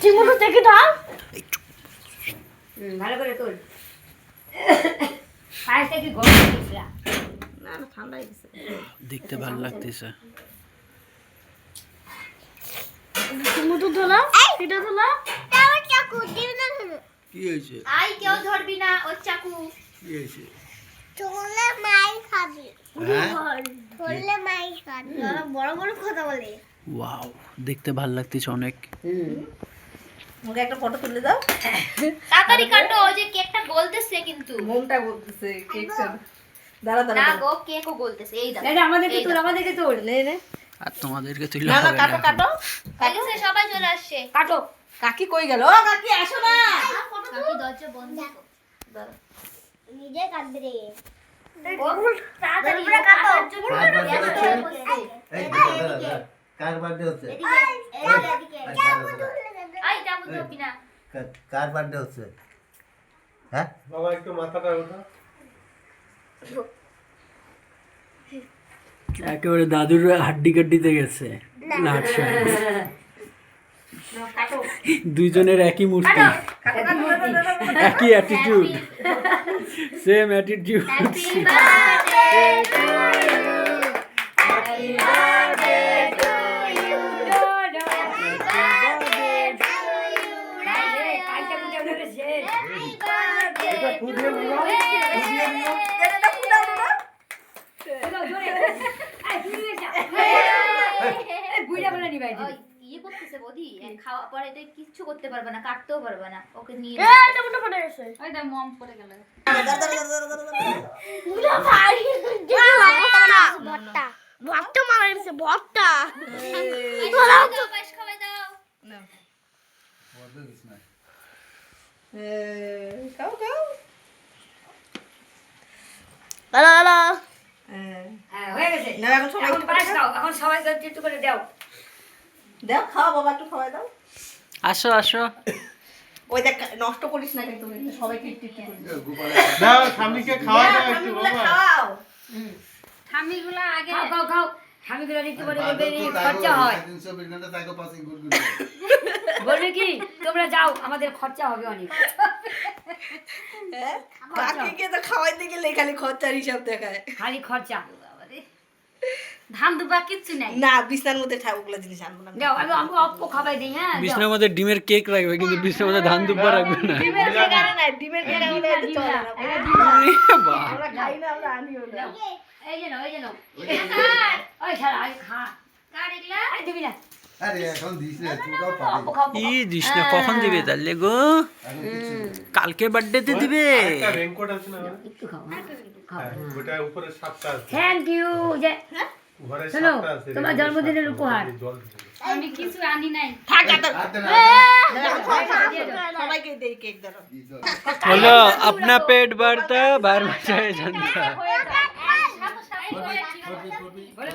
চিমুটো থেকে দাও। ভালো করে তোল। পায়েসটা কি গরম হয়েছিল? না না ঠান্ডা হয়ে গেছে। দেখতে ভালো লাগতেছে। চিমুটো ধরো, এটা ধরো। তাও চাকু দিবি না ধরো। কি হয়েছে? আই কেউ ধরবি না ওর চাকু। কি হয়েছে? চলে মাই খাবি। হ্যাঁ? চলে মাই খাবি। ওরা বড় বড় কথা বলে। ওয়াও, দেখতে ভালো লাগতেছে অনেক। ওকে একটা ফটো তুলে দাও। তাড়াতাড়ি কাটো, ওই যে কেকটা গলতেছে কিন্তু। মোমটা বলতেছে কেকটা। দাঁড়া না দাঁড়া। গো, কেকও গলতেছে। এই দাও। এটা আমাদেরকে তুল, আমাদেরকে তুল। নে নে। আর তোমাদেরকে তুইলে না না হবে কাটো না। কাটো। কাটো সবাই চলে আসছে। কাটো। কাকি কই গেল? ও কাকি আসো না। কাকি দরজা বন্ধ করো। দাঁড়া। নিজে কাটবে রে। তাড়াতাড়ি কাটো। কার বার্থডে হচ্ছে? আই চাকু ধরবি না। কার বার্থডে হচ্ছে? হ্যাঁ বাবা একটু মাথাটা ওঠা। একেবারে দাদুর হাড্ডি কাড্ডিতে গেছে। লাট সাহেব। দুইজনের একই মূর্তি, একই attitude, same attitude. Happy birthday to you. Happy birthday to you. Happy birthday to you. কালকে পুজো করেছে। Happy birthday to you. এটা ফুটাও না। বুইড়া বলে নিবাই দিই। ইয়ে করতেছে বদি, খাওয়া পরে তো কিচ্ছু করতে পারবে না, কাটতেও পারবে না। ওকে নিয়ে এটা মোটা পড়ে গেছে। ওই দা মম পড়ে গেল। পুরো ভাই। ভর্তা। ভর্তা মারা গেছে, ভর্তা। পায়েস খাওয়াই দাও। খাও খাও। Hello hello. হ্যাঁ হয়ে গেছে। না এখন সবাই এখন পায়েস খাও, এখন সবাই একটু করে দাও। দাও খাও বাবা একটু খাওয়াই দাও। আসো আসো। ওই দেখ নষ্ট করিস না কিন্তু সবাইকে একটু একটু করে দাও স্বামীকে খাওয়া দাও একটু বাবা। খাওয়াও। ঠামিগুলা আগে খাও খাও খাও। ঠামিগুলা দিতে বলে বলবে খরচা হয়। 320 ঘন্টা তাকে পাসিং গুড বলবে কি তোমরা যাও, আমাদের খরচা হবে অনেক। হ্যাঁ কাকিকে তো খাওয়াইতে গেলে খালি খরচার হিসাব দেখায়। খালি খরচা। ধান দুবা কিচ্ছু নাই। না বিছনার মধ্যে ওগুলো জিনিস আনবো না। যাও আমি আমি অল্প খাবাই দিই। হ্যাঁ বিছনার মধ্যে ডিমের কেক রাখবে, কিন্তু বিছনার মধ্যে ধান দুব্বা রাখবে না। ডিমের কেক আনে না, ডিমের কেক আনলে তো চলে না। বাহ, আমরা খাই না, আমরা আনিও না। এই যে নাও, এই যে নাও। ওই ছাড়া আই খা। কার এগুলা? আই দিবি না। আরে এখন দিস না তুইও অল্প পাবি খাও। ই দিস না, কখন দিবে তাহলে গো? কালকে বার্থডেতে দিবে। একটা রেনকোট আছে না? একটু খাও। খাও। ওটা উপরে সাতটা আছে। Thank you. যে ঘরে শোনো, সাতটা আছে। তোমার জন্মদিনের উপহার। জল দিতে। আমি কিছু আনি নাই। থাক এত আতে না সবাইকে দেই কেক ধরো। बोलो अपना पेट भरता बाहर बचाए जनता। হয়ে যায়। সামনে সামনে করবি বলে